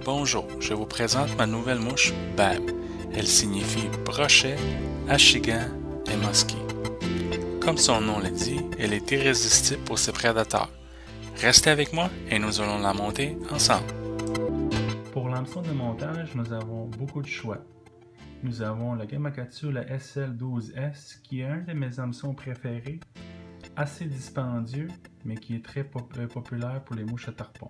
Bonjour, je vous présente ma nouvelle mouche Bab. Elle signifie brochet, achigan et mosquée. Comme son nom le dit, elle est irrésistible pour ses prédateurs. Restez avec moi et nous allons la monter ensemble. Pour l'hameçon de montage, nous avons beaucoup de choix. Nous avons le Gamakatsu, la SL12S, qui est un de mes hameçons préférés, assez dispendieux, mais qui est très populaire pour les mouches à tarpon.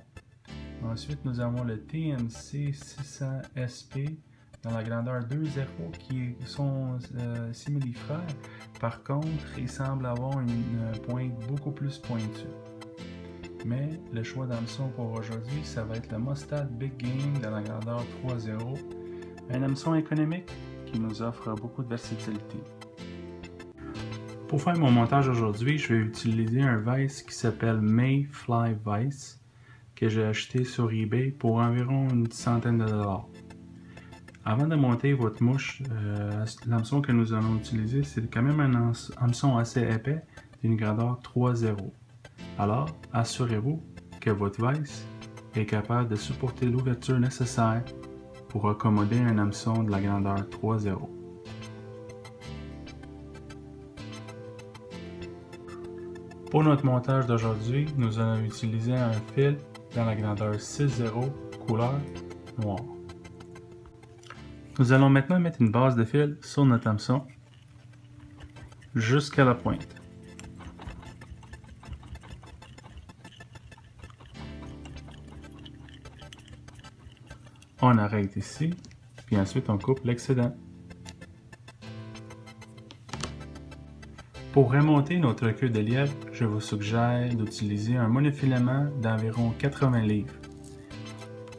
Ensuite, nous avons le TMC 600 SP dans la grandeur 2.0 qui sont simili-frères. Par contre, ils semblent avoir une pointe beaucoup plus pointue. Mais le choix d'hameçon pour aujourd'hui, ça va être le Mustad Big Game dans la grandeur 3.0. Un hameçon économique qui nous offre beaucoup de versatilité. Pour faire mon montage aujourd'hui, je vais utiliser un vise qui s'appelle Mayfly Vise, que j'ai acheté sur eBay pour environ une centaine de dollars. Avant de monter votre mouche, l'hameçon que nous allons utiliser, c'est quand même un hameçon assez épais d'une grandeur 3.0. Alors, assurez-vous que votre vise est capable de supporter l'ouverture nécessaire pour accommoder un hameçon de la grandeur 3.0. Pour notre montage d'aujourd'hui, nous allons utiliser un fil dans la grandeur 6.0 couleur noire. Nous allons maintenant mettre une base de fil sur notre hameçon jusqu'à la pointe. On arrête ici, puis ensuite on coupe l'excédent. Pour remonter notre queue de lièvre, je vous suggère d'utiliser un monofilament d'environ 80 livres.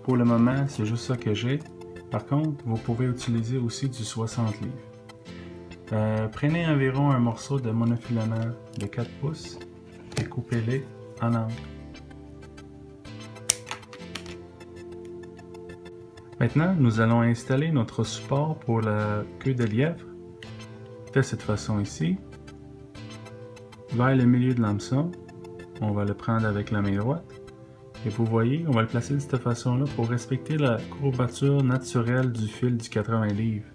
Pour le moment, c'est juste ça que j'ai. Par contre, vous pouvez utiliser aussi du 60 livres. Prenez environ un morceau de monofilament de 4 pouces et coupez-les en angle. Maintenant, nous allons installer notre support pour la queue de lièvre de cette façon ici. Vers le milieu de l'hameçon, on va le prendre avec la main droite. Et vous voyez, on va le placer de cette façon-là pour respecter la courbature naturelle du fil du 80 livres.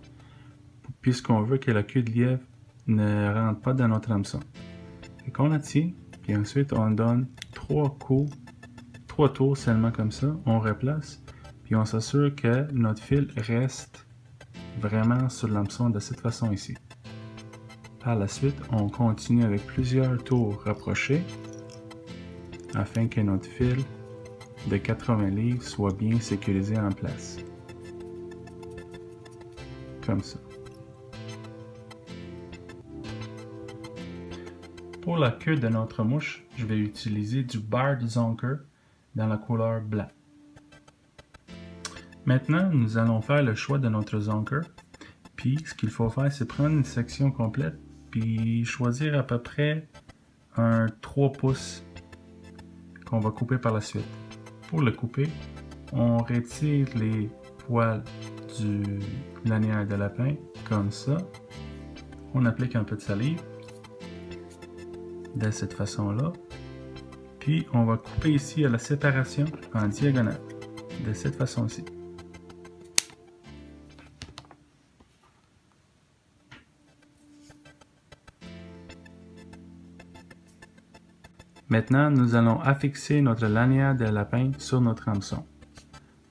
Puisqu'on veut que la queue de lièvre ne rentre pas dans notre hameçon. Et qu'on la tient, puis ensuite on donne 3 coups, 3 tours seulement comme ça, on replace, puis on s'assure que notre fil reste vraiment sur l'hameçon de cette façon ici. Par la suite, on continue avec plusieurs tours rapprochés afin que notre fil de 80 livres soit bien sécurisé en place. Comme ça. Pour la queue de notre mouche, je vais utiliser du Bard Zonker dans la couleur blanc. Maintenant, nous allons faire le choix de notre Zonker. Puis, ce qu'il faut faire, c'est prendre une section complète puis choisir à peu près un 3 pouces qu'on va couper par la suite. Pour le couper, on retire les poils du lanière de lapin comme ça. On applique un peu de salive de cette façon-là. Puis on va couper ici à la séparation en diagonale de cette façon-ci. Maintenant, nous allons affixer notre lanière de lapin sur notre hameçon.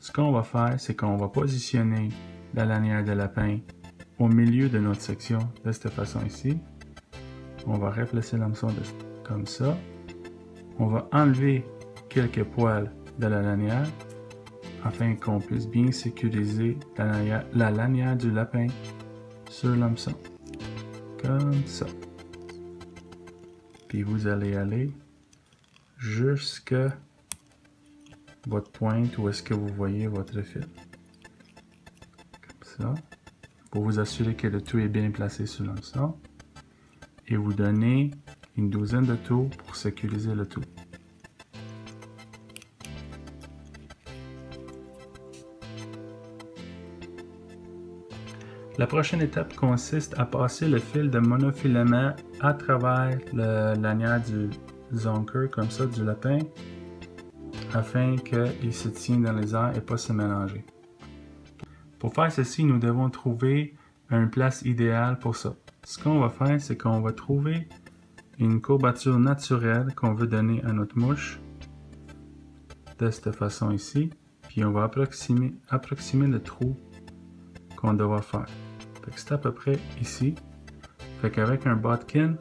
Ce qu'on va faire, c'est qu'on va positionner la lanière de lapin au milieu de notre section de cette façon ici. On va replacer l'hameçon comme ça. On va enlever quelques poils de la lanière afin qu'on puisse bien sécuriser la lanière du lapin sur l'hameçon. Comme ça. Puis vous allez aller jusqu'à votre pointe où est-ce que vous voyez votre fil. Comme ça. Pour vous assurer que le tout est bien placé sur l'hameçon. Et vous donnez une douzaine de tours pour sécuriser le tout. La prochaine étape consiste à passer le fil de monofilament à travers le lanière du Zonker, comme ça, du lapin, afin qu'il se tienne dans les airs et pas se mélanger. Pour faire ceci, nous devons trouver une place idéale pour ça. Ce qu'on va faire, c'est qu'on va trouver une courbature naturelle qu'on veut donner à notre mouche de cette façon ici, puis on va approximer le trou qu'on doit faire. Fait que c'est à peu près ici. Fait qu'avec un bodkin,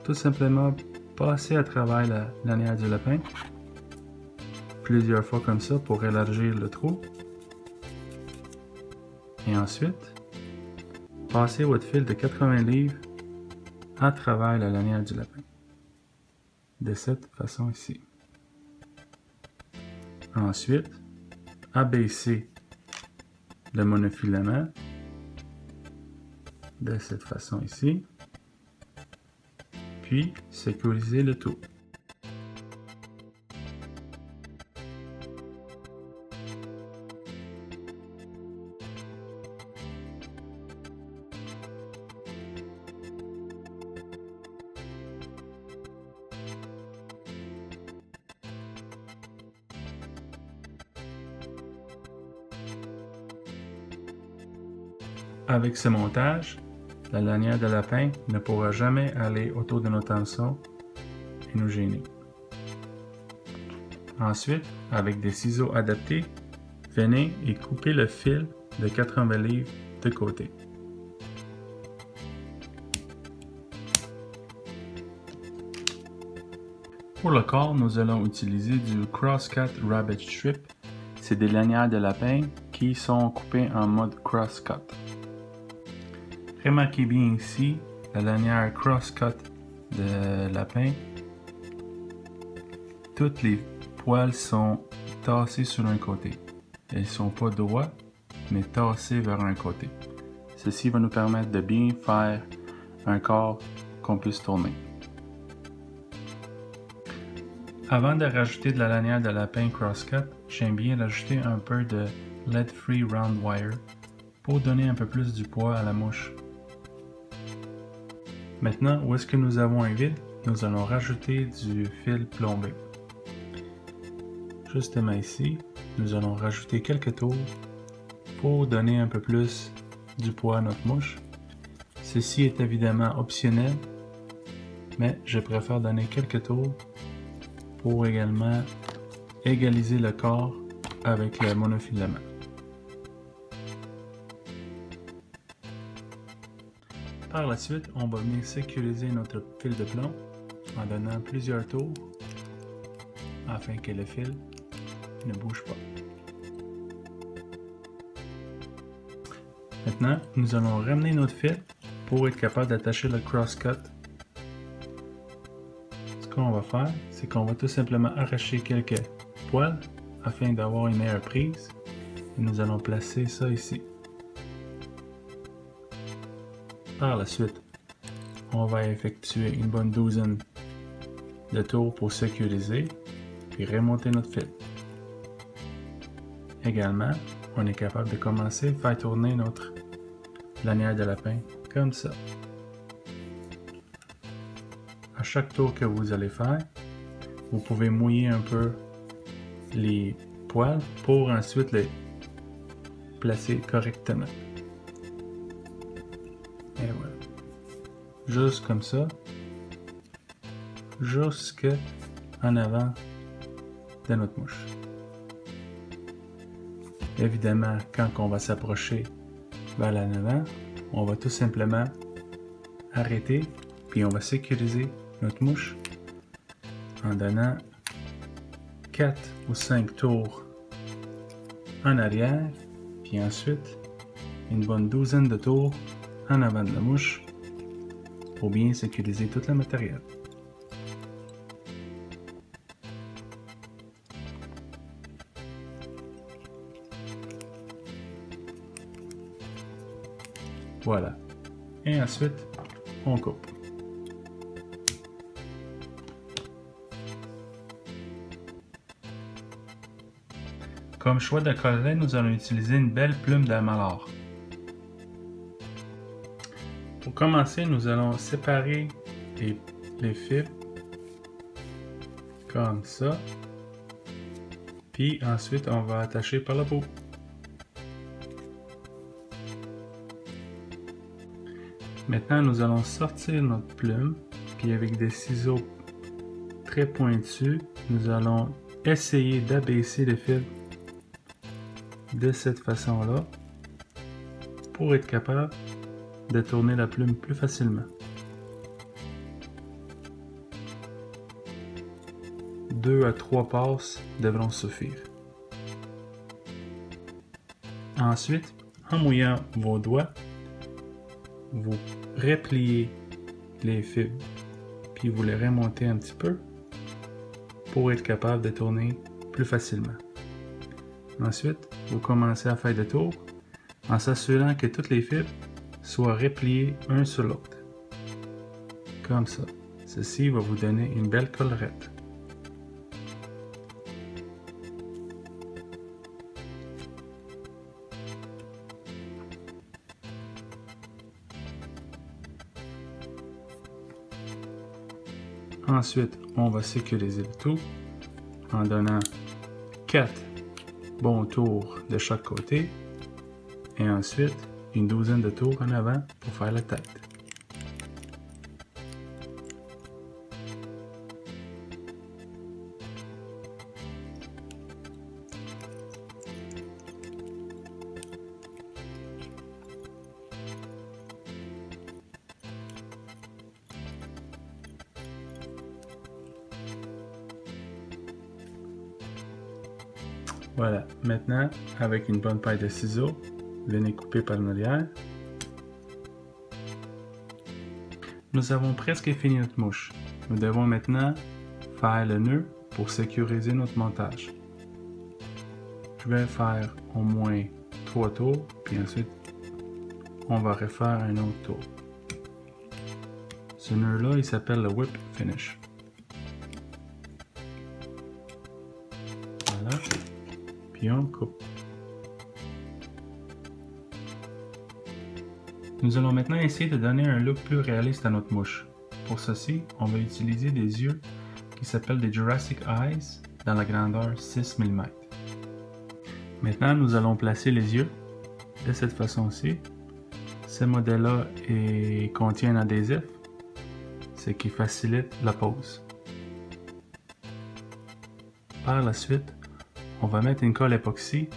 tout simplement passer à travers la lanière du lapin plusieurs fois comme ça pour élargir le trou. Et ensuite, passez votre fil de 80 livres à travers la lanière du lapin. De cette façon ici. Ensuite, abaissez le monofilament de cette façon ici. Puis, sécurisez le tout. Avec ce montage, la lanière de lapin ne pourra jamais aller autour de nos hameçons et nous gêner. Ensuite, avec des ciseaux adaptés, venez et coupez le fil de 80 livres de côté. Pour le corps, nous allons utiliser du Crosscut Rabbit Strip. C'est des lanières de lapin qui sont coupées en mode crosscut. Remarquez bien ici la lanière crosscut de lapin. Toutes les poils sont tassés sur un côté. Elles ne sont pas droits, mais tassés vers un côté. Ceci va nous permettre de bien faire un corps qu'on puisse tourner. Avant de rajouter de la lanière de lapin crosscut, j'aime bien rajouter un peu de lead-free round wire pour donner un peu plus du poids à la mouche. Maintenant, où est-ce que nous avons un vide, nous allons rajouter du fil plombé. Justement ici, nous allons rajouter quelques tours pour donner un peu plus du poids à notre mouche. Ceci est évidemment optionnel, mais je préfère donner quelques tours pour également égaliser le corps avec le monofilament. Par la suite, on va venir sécuriser notre fil de plomb en donnant plusieurs tours afin que le fil ne bouge pas. Maintenant, nous allons ramener notre fil pour être capable d'attacher le crosscut. Ce qu'on va faire, c'est qu'on va tout simplement arracher quelques poils afin d'avoir une meilleure prise et nous allons placer ça ici. Par la suite, on va effectuer une bonne douzaine de tours pour sécuriser puis remonter notre fil. Également, on est capable de commencer à faire tourner notre lanière de lapin comme ça. À chaque tour que vous allez faire, vous pouvez mouiller un peu les poils pour ensuite les placer correctement. Et voilà. Juste comme ça. Jusque en avant de notre mouche. Évidemment, quand on va s'approcher vers l'avant, on va tout simplement arrêter puis on va sécuriser notre mouche en donnant 4 ou 5 tours en arrière puis ensuite une bonne douzaine de tours en avant de la mouche pour bien sécuriser tout le matériel. Voilà. Et ensuite, on coupe. Comme choix de collet, nous allons utiliser une belle plume de mallard. Pour commencer, nous allons séparer les fibres comme ça. Puis ensuite, on va attacher par le bout. Maintenant, nous allons sortir notre plume, puis avec des ciseaux très pointus, nous allons essayer d'abaisser le fil de cette façon-là pour être capable de tourner la plume plus facilement. 2 à 3 passes devront suffire. Ensuite, en mouillant vos doigts, vous repliez les fibres, puis vous les remontez un petit peu pour être capable de tourner plus facilement. Ensuite, vous commencez à faire des tours en s'assurant que toutes les fibres soient repliées un sur l'autre. Comme ça. Ceci va vous donner une belle collerette. Ensuite, on va sécuriser le tout en donnant 4 bons tours de chaque côté et ensuite une douzaine de tours en avant pour faire la tête. Voilà, maintenant, avec une bonne paille de ciseaux, venez couper par l'arrière. Nous avons presque fini notre mouche. Nous devons maintenant faire le nœud pour sécuriser notre montage. Je vais faire au moins 3 tours, puis ensuite, on va refaire un autre tour. Ce nœud-là, il s'appelle le whip finish. Voilà. Puis on coupe. Nous allons maintenant essayer de donner un look plus réaliste à notre mouche. Pour ceci, on va utiliser des yeux qui s'appellent des Jurassic Eyes dans la grandeur 6 mm. Maintenant, nous allons placer les yeux de cette façon-ci. Ce modèle-là contient un adhésif, ce qui facilite la pose. Par la suite, on va mettre une colle époxy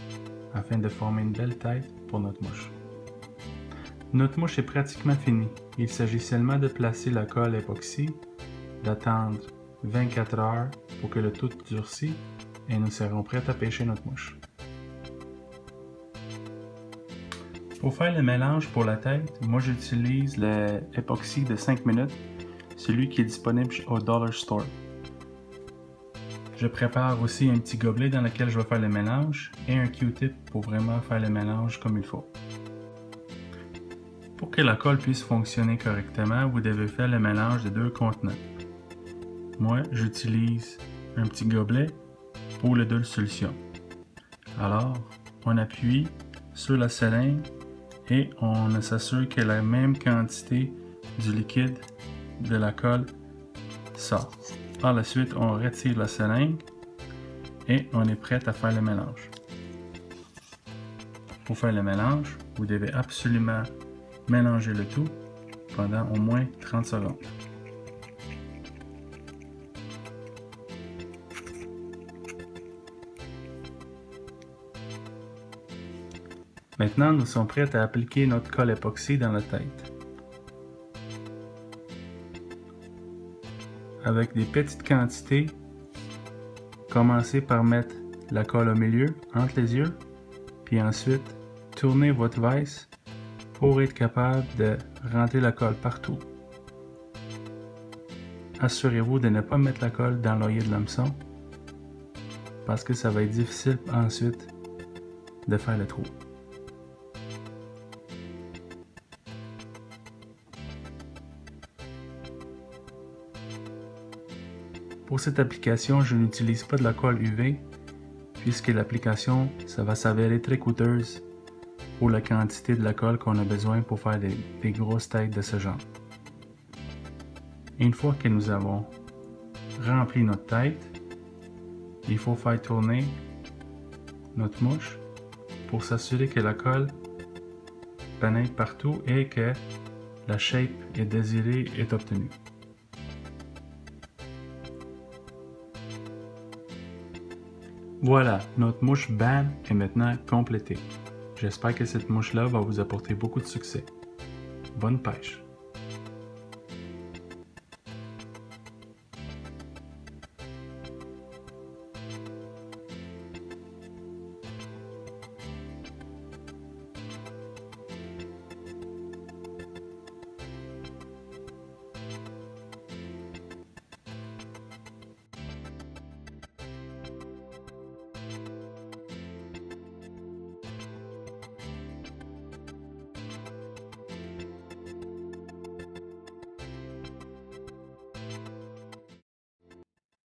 afin de former une belle tête pour notre mouche. Notre mouche est pratiquement finie. Il s'agit seulement de placer la colle époxy, d'attendre 24 heures pour que le tout durcisse et nous serons prêts à pêcher notre mouche. Pour faire le mélange pour la tête, moi j'utilise l'époxy de 5 minutes, celui qui est disponible au Dollar Store. Je prépare aussi un petit gobelet dans lequel je vais faire le mélange et un Q-tip pour vraiment faire le mélange comme il faut. Pour que la colle puisse fonctionner correctement, vous devez faire le mélange de 2 contenants. Moi, j'utilise un petit gobelet pour les 2 solutions. Alors, on appuie sur la seringue et on s'assure que la même quantité du liquide de la colle sort. Par la suite, on retire la seringue et on est prêt à faire le mélange. Pour faire le mélange, vous devez absolument mélanger le tout pendant au moins 30 secondes. Maintenant, nous sommes prêts à appliquer notre colle époxy dans la tête. Avec des petites quantités, commencez par mettre la colle au milieu, entre les yeux, puis ensuite tournez votre vise pour être capable de rentrer la colle partout. Assurez-vous de ne pas mettre la colle dans l'oreiller de l'hameçon parce que ça va être difficile ensuite de faire le trou. Pour cette application, je n'utilise pas de la colle UV puisque l'application, ça va s'avérer très coûteuse pour la quantité de la colle qu'on a besoin pour faire des grosses têtes de ce genre. Une fois que nous avons rempli notre tête, il faut faire tourner notre mouche pour s'assurer que la colle pénètre partout et que la shape est désirée est obtenue. Voilà, notre mouche BAM est maintenant complétée. J'espère que cette mouche-là va vous apporter beaucoup de succès. Bonne pêche!